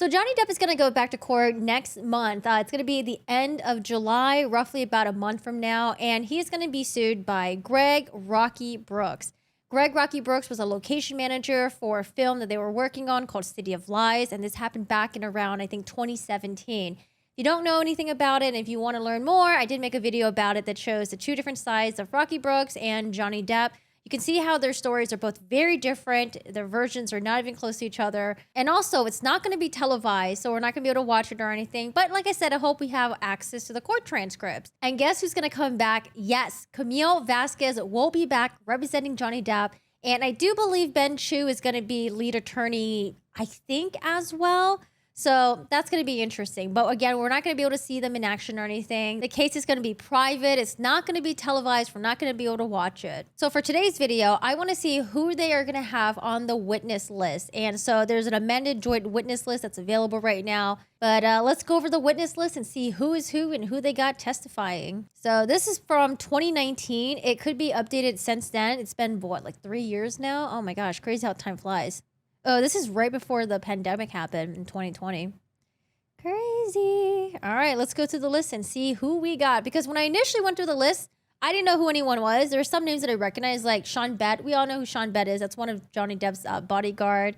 So Johnny Depp is going to go back to court next month. It's going to be the end of July, roughly about a month from now. And he's going to be sued by Greg Rocky Brooks. Greg Rocky Brooks was a location manager for a film that they were working on called City of Lies. And this happened back in around, I think, 2017. If you don't know anything about it, and if you want to learn more, I did make a video about it that shows the two different sides of Rocky Brooks and Johnny Depp. You can see how their stories are both very different. Their versions are not even close to each other. And also, it's not going to be televised, so we're not going to be able to watch it or anything. But like I said, I hope we have access to the court transcripts. And guess who's going to come back? Yes, Camille Vasquez will be back representing Johnny Depp. And I do believe Ben Chu is going to be lead attorney, I think, as well. So that's going to be interesting. But again, we're not going to be able to see them in action or anything. The case is going to be private. It's not going to be televised. We're not going to be able to watch it. So for today's video, I want to see who they are going to have on the witness list. And so there's an amended joint witness list that's available right now. But let's go over the witness list and see who is who and who they got testifying. So this is from 2019. It could be updated since then. It's been, what, like 3 years now? Oh my gosh, crazy how time flies. Oh, this is right before the pandemic happened in 2020. Crazy. All right, let's go to the list and see who we got. Because when I initially went through the list, I didn't know who anyone was. There were some names that I recognized, like Sean Bett. We all know who Sean Bett is. That's one of Johnny Depp's bodyguard.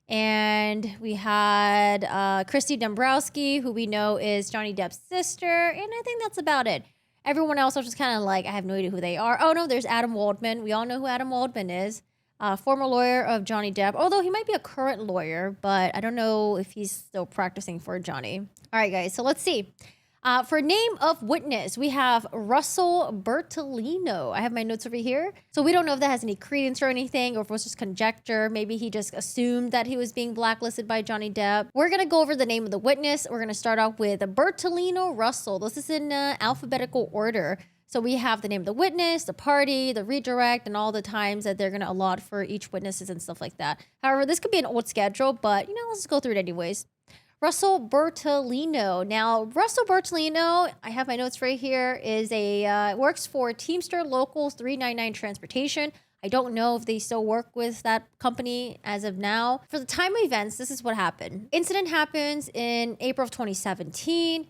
And we had Kristy Dembrowski, who we know is Johnny Depp's sister. And I think that's about it. Everyone else was just kind of like, I have no idea who they are. Oh, no, there's Adam Waldman. We all know who Adam Waldman is. Former lawyer of Johnny Depp, although he might be a current lawyer, but I don't know if he's still practicing for Johnny. All right, guys, so let's see. For name of witness, we have Russell Bertolino. I have my notes over here. So we don't know if that has any credence or anything, or if it was just conjecture. Maybe he just assumed that he was being blacklisted by Johnny Depp. We're going to go over the name of the witness. We're going to start off with Bertolino Russell. This is in alphabetical order. So we have the name of the witness, the party, the redirect, and all the times that they're going to allot for each witnesses and stuff like that. However, this could be an old schedule, but, let's just go through it anyways. Russell Bertolino. Now, Russell Bertolino, I have my notes right here, is works for Teamster Local 399 Transportation. I don't know if they still work with that company as of now. For the time of events, this is what happened. Incident happens in April of 2017.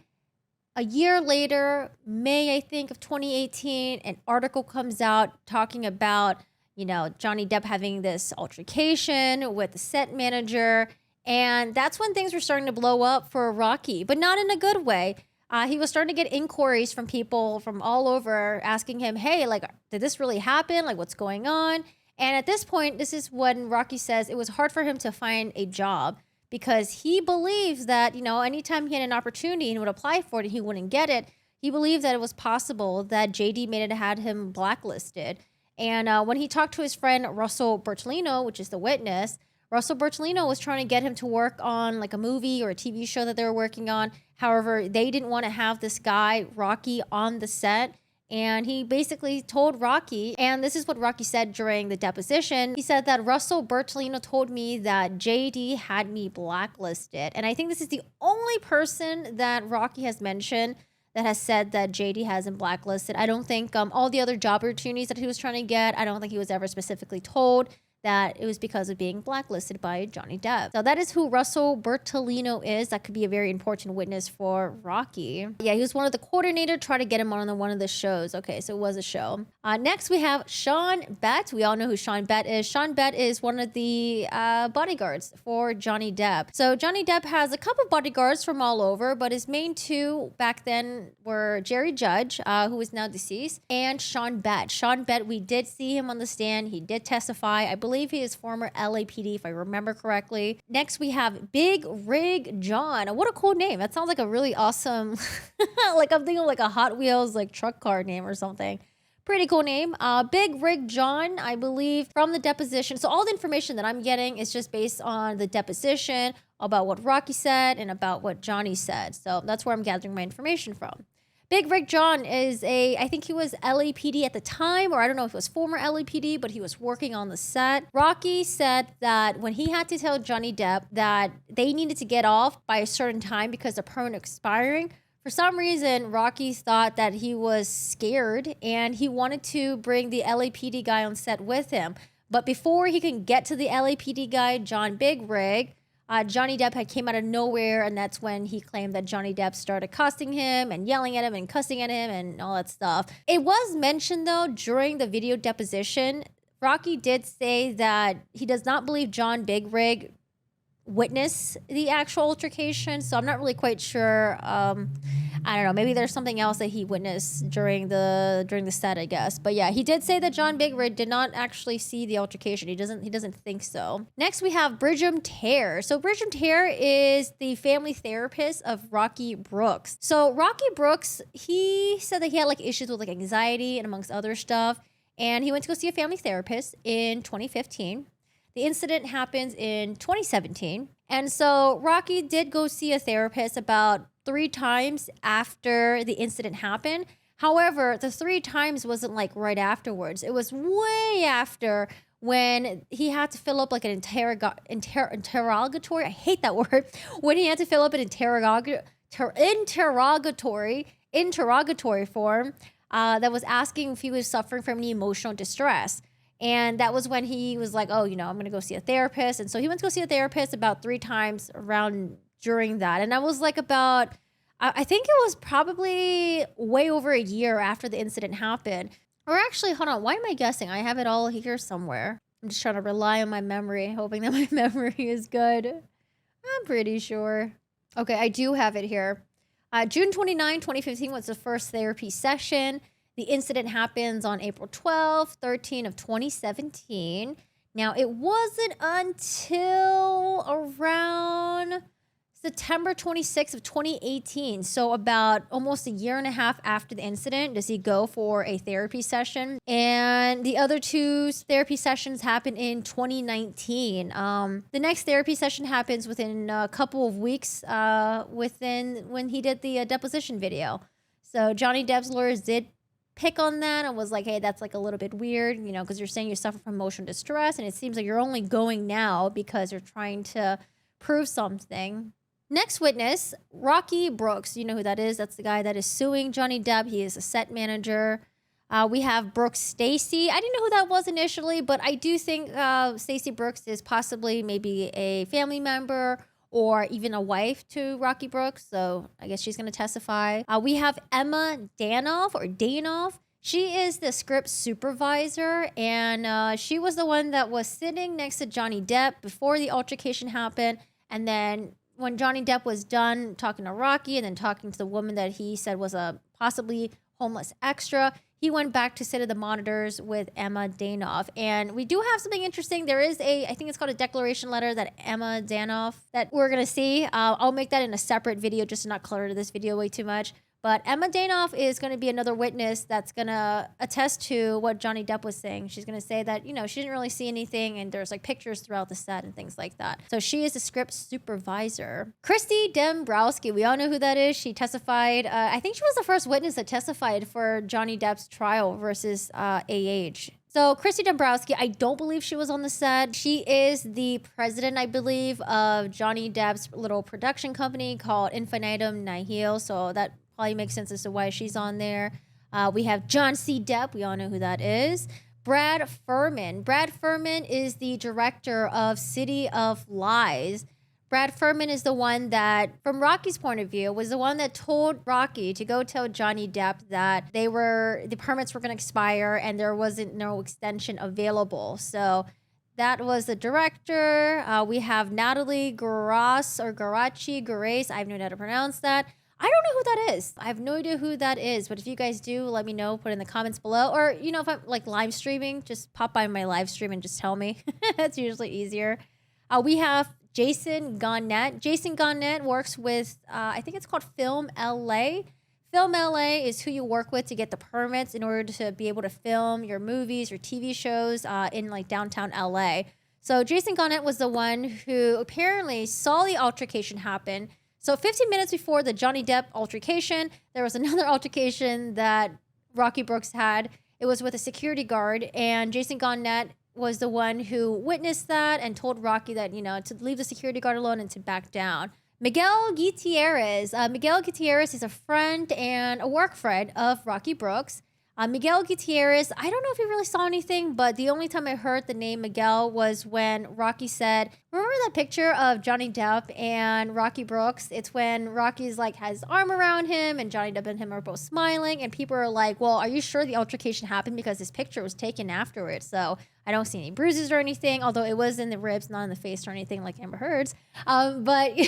A year later, May, I think, of 2018, an article comes out talking about, Johnny Depp having this altercation with the set manager. And that's when things were starting to blow up for Rocky, but not in a good way. He was starting to get inquiries from people from all over asking him, hey, did this really happen? What's going on? And at this point, this is when Rocky says it was hard for him to find a job, because he believes that, anytime he had an opportunity and would apply for it, he wouldn't get it. He believed that it was possible that JD made it had him blacklisted. And when he talked to his friend Russell Bertolino, which is the witness, Russell Bertolino was trying to get him to work on a movie or a TV show that they were working on. However, they didn't want to have this guy, Rocky, on the set. And he basically told Rocky, and this is what Rocky said during the deposition. He said that Russell Bertolino told me that JD had me blacklisted. And I think this is the only person that Rocky has mentioned that has said that JD has him blacklisted. I don't think all the other job opportunities that he was trying to get, I don't think he was ever specifically told that it was because of being blacklisted by Johnny Depp. So that is who Russell Bertolino is. That could be a very important witness for Rocky. Yeah, he was one of the coordinators trying to get him on one of the shows. Okay, so it was a show. Next, we have Sean Bett. We all know who Sean Bett is. Sean Bett is one of the bodyguards for Johnny Depp. So Johnny Depp has a couple bodyguards from all over, but his main two back then were Jerry Judge, who is now deceased, and Sean Bett. Sean Bett, we did see him on the stand. He did testify. I believe he is former LAPD, if I remember correctly. Next, we have Big Rig John. What a cool name. That sounds like a really awesome, I'm thinking a Hot Wheels truck car name or something. Pretty cool name. Big Rig John, I believe, from the deposition. So all the information that I'm getting is just based on the deposition about what Rocky said and about what Johnny said. So that's where I'm gathering my information from. Big Rig John is I think he was LAPD at the time, or I don't know if it was former LAPD, but he was working on the set. Rocky said that when he had to tell Johnny Depp that they needed to get off by a certain time because the permit expiring, for some reason, Rocky thought that he was scared and he wanted to bring the LAPD guy on set with him. But before he can get to the LAPD guy, John Big Rig, Johnny Depp had came out of nowhere, and that's when he claimed that Johnny Depp started accosting him and yelling at him and cussing at him and all that stuff. It was mentioned, though, during the video deposition, Rocky did say that he does not believe John Big Rig witness the actual altercation, so I'm not really quite sure. I don't know, maybe there's something else that he witnessed during the set, I guess. But yeah, he did say that John Big Rig did not actually see the altercation. He doesn't think so. Next we have Bridgum Tare. So Bridgum Tare is the family therapist of Rocky Brooks. So Rocky Brooks, he said that he had like issues with like anxiety and amongst other stuff, and he went to go see a family therapist in 2015. The incident happens in 2017. And so Rocky did go see a therapist about 3 times after the incident happened. However, the 3 times wasn't like right afterwards. It was way after, when he had to fill up like an interrogatory. I hate that word. When he had to fill up an interrogatory form that was asking if he was suffering from any emotional distress. And that was when he was like, oh, I'm going to go see a therapist. And so he went to go see a therapist about 3 times around during that. And that was like about, I think it was probably way over a year after the incident happened. Or actually, hold on, why am I guessing? I have it all here somewhere. I'm just trying to rely on my memory, hoping that my memory is good. I'm pretty sure. Okay, I do have it here. June 29, 2015 was the first therapy session. The incident happens on April 12, 13 of 2017. Now, it wasn't until around September 26th of 2018, so about almost a year and a half after the incident, does he go for a therapy session. And the other 2 therapy sessions happen in 2019. The next therapy session happens within a couple of weeks within when he did the deposition video. So Johnny Depp's lawyers did pick on that and was like, hey, that's like a little bit weird, because you're saying you suffer from emotional distress, and it seems like you're only going now because you're trying to prove something. Next witness, Rocky Brooks. You know who that is? That's the guy that is suing Johnny Depp. He is a set manager. We have Brooks Stacy. I didn't know who that was initially, but I do think Stacy Brooks is possibly maybe a family member or even a wife to Rocky Brooks. So I guess she's going to testify. We have Emma Danov. She is the script supervisor, and she was the one that was sitting next to Johnny Depp before the altercation happened. And then when Johnny Depp was done talking to Rocky and then talking to the woman that he said was a possibly homeless extra, he went back to sit at the monitors with Emma Danov. And we do have something interesting. There is I think it's called a declaration letter that Emma Danov that we're going to see. I'll make that in a separate video just to not clutter this video way too much. But Emma Danov is going to be another witness that's going to attest to what Johnny Depp was saying. She's going to say that, she didn't really see anything, and there's like pictures throughout the set and things like that. So she is the script supervisor. Kristy Dembrowski, we all know who that is. She testified. I think she was the first witness that testified for Johnny Depp's trial versus AH. So Kristy Dembrowski, I don't believe she was on the set. She is the president, I believe, of Johnny Depp's little production company called Infinitum Nihil. So that probably makes sense as to why she's on there. We have John C. Depp. We all know who that is. Brad Furman. Brad Furman is the director of City of Lies. Brad Furman is the one that, from Rocky's point of view, was the one that told Rocky to go tell Johnny Depp that the permits were going to expire and there wasn't no extension available. So that was the director. We have Natalie Grace. I have no idea how to pronounce that. I don't know who that is. I have no idea who that is. But if you guys do, let me know. Put in the comments below. Or, if I'm like live streaming, just pop by my live stream and just tell me. That's usually easier. We have Jason Garnett. Jason Garnett works with, I think it's called Film LA. Film LA is who you work with to get the permits in order to be able to film your movies or TV shows in like downtown LA. So Jason Garnett was the one who apparently saw the altercation happen. So 15 minutes before the Johnny Depp altercation, there was another altercation that Rocky Brooks had. It was with a security guard, and Jason Garnett was the one who witnessed that and told Rocky that, to leave the security guard alone and to back down. Miguel Gutierrez. Miguel Gutierrez is a friend and a work friend of Rocky Brooks. Miguel Gutierrez, I don't know if he really saw anything, but the only time I heard the name Miguel was when Rocky said, remember that picture of Johnny Depp and Rocky Brooks? It's when Rocky's like has his arm around him and Johnny Depp and him are both smiling, and people are like, well, are you sure the altercation happened? Because this picture was taken afterwards. So I don't see any bruises or anything, although it was in the ribs, not in the face or anything like Amber Heard's. But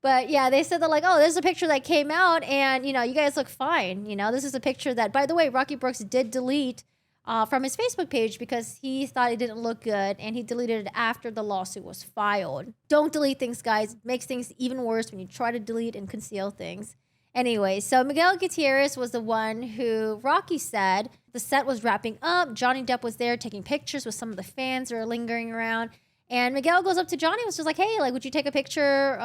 but yeah, they said that like, oh, there's a picture that came out and, you know, you guys look fine. You know, this is a picture that, by the way, Rocky Brooks did delete from his Facebook page because he thought it didn't look good, and he deleted it after the lawsuit was filed. Don't delete things, guys. It makes things even worse when you try to delete and conceal things. Anyway, so Miguel Gutierrez was the one who Rocky said the set was wrapping up. Johnny Depp was there taking pictures with some of the fans that are lingering around. And Miguel goes up to Johnny and was just like, hey, like, would you take a picture,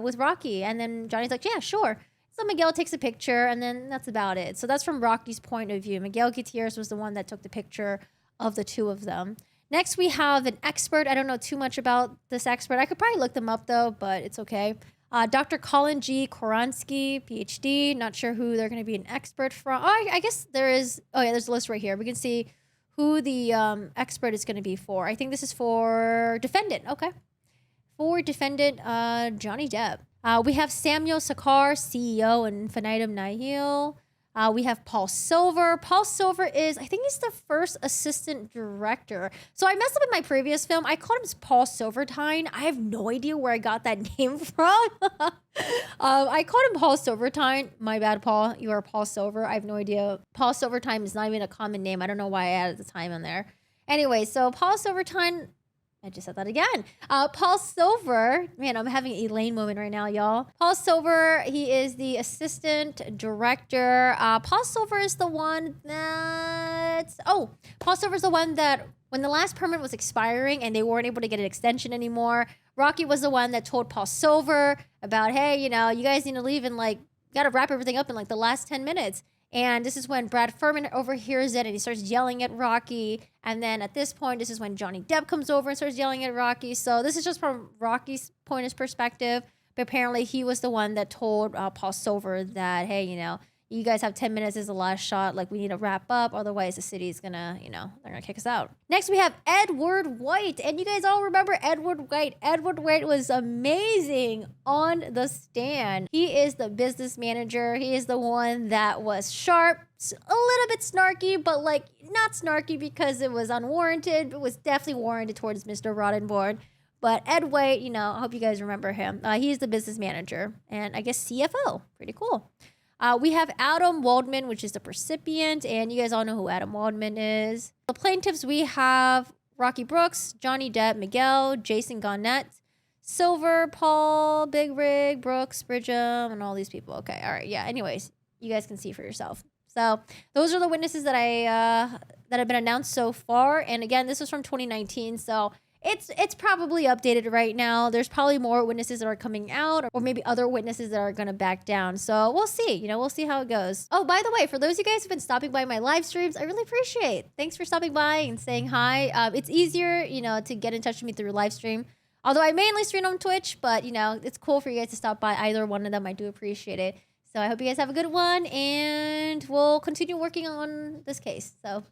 with Rocky? And then Johnny's like, yeah, sure. So Miguel takes a picture, and then that's about it. So that's from Rocky's point of view. Miguel Gutierrez was the one that took the picture of the two of them. Next, we have an expert. I don't know too much about this expert. I could probably look them up, though, but it's okay. Dr. Colin G. Koransky, PhD. Not sure who they're going to be an expert from. Oh, I guess there is. Oh, yeah, there's a list right here. We can see who the expert is going to be for. I think this is for defendant. Okay. For defendant Johnny Depp. We have Samuel Sakar, CEO and Infinitum Nihil. We have Paul Silver. Paul Silver is, I think he's the first assistant director. So I messed up in my previous film. I called him Paul Silvertine. I have no idea where I got that name from. I called him Paul Silvertine. My bad, Paul. You are Paul Silver. I have no idea. Paul Silvertine is not even a common name. I don't know why I added the time in there. Anyway, so Paul Silvertine. I just said that again. Paul Silver. Man, I'm having an Elaine moment right now, y'all. Paul Silver, he is the assistant director. Paul Silver is the one that... Oh, Paul Silver is the one that when the last permit was expiring and they weren't able to get an extension anymore, Rocky was the one that told Paul Silver about, hey, you guys need to leave and, like, got to wrap everything up in, like, the last 10 minutes. And this is when Brad Furman overhears it and he starts yelling at Rocky. And then at this point, this is when Johnny Depp comes over and starts yelling at Rocky. So this is just from Rocky's point of perspective. But apparently he was the one that told Paul Silver that, hey, you guys have 10 minutes as the last shot. Like, we need to wrap up. Otherwise, the city's gonna, they're gonna kick us out. Next, we have Edward White. And you guys all remember Edward White. Edward White was amazing on the stand. He is the business manager. He is the one that was sharp, a little bit snarky, but, like, not snarky because it was unwarranted. It was definitely warranted towards Mr. Roddenborn. But Ed White, I hope you guys remember him. He's the business manager and I guess CFO. Pretty cool. We have Adam Waldman, which is the recipient, and you guys all know who Adam Waldman is. The plaintiffs, we have Rocky Brooks, Johnny Depp, Miguel, Jason Garnett, Silver, Paul, Big Rig, Brooks, Bridgum, and all these people. Okay, all right, yeah. Anyways, you guys can see for yourself. So those are the witnesses that that have been announced so far. And again, this was from 2019, so it's probably updated right now. There's probably more witnesses that are coming out, or maybe other witnesses that are going to back down. So we'll see. We'll see how it goes. Oh, by the way, for those of you guys who've been stopping by my live streams, I really appreciate. Thanks for stopping by and saying hi. It's easier, to get in touch with me through live stream. Although I mainly stream on Twitch, but it's cool for you guys to stop by either one of them. I do appreciate it. So I hope you guys have a good one, and we'll continue working on this case. So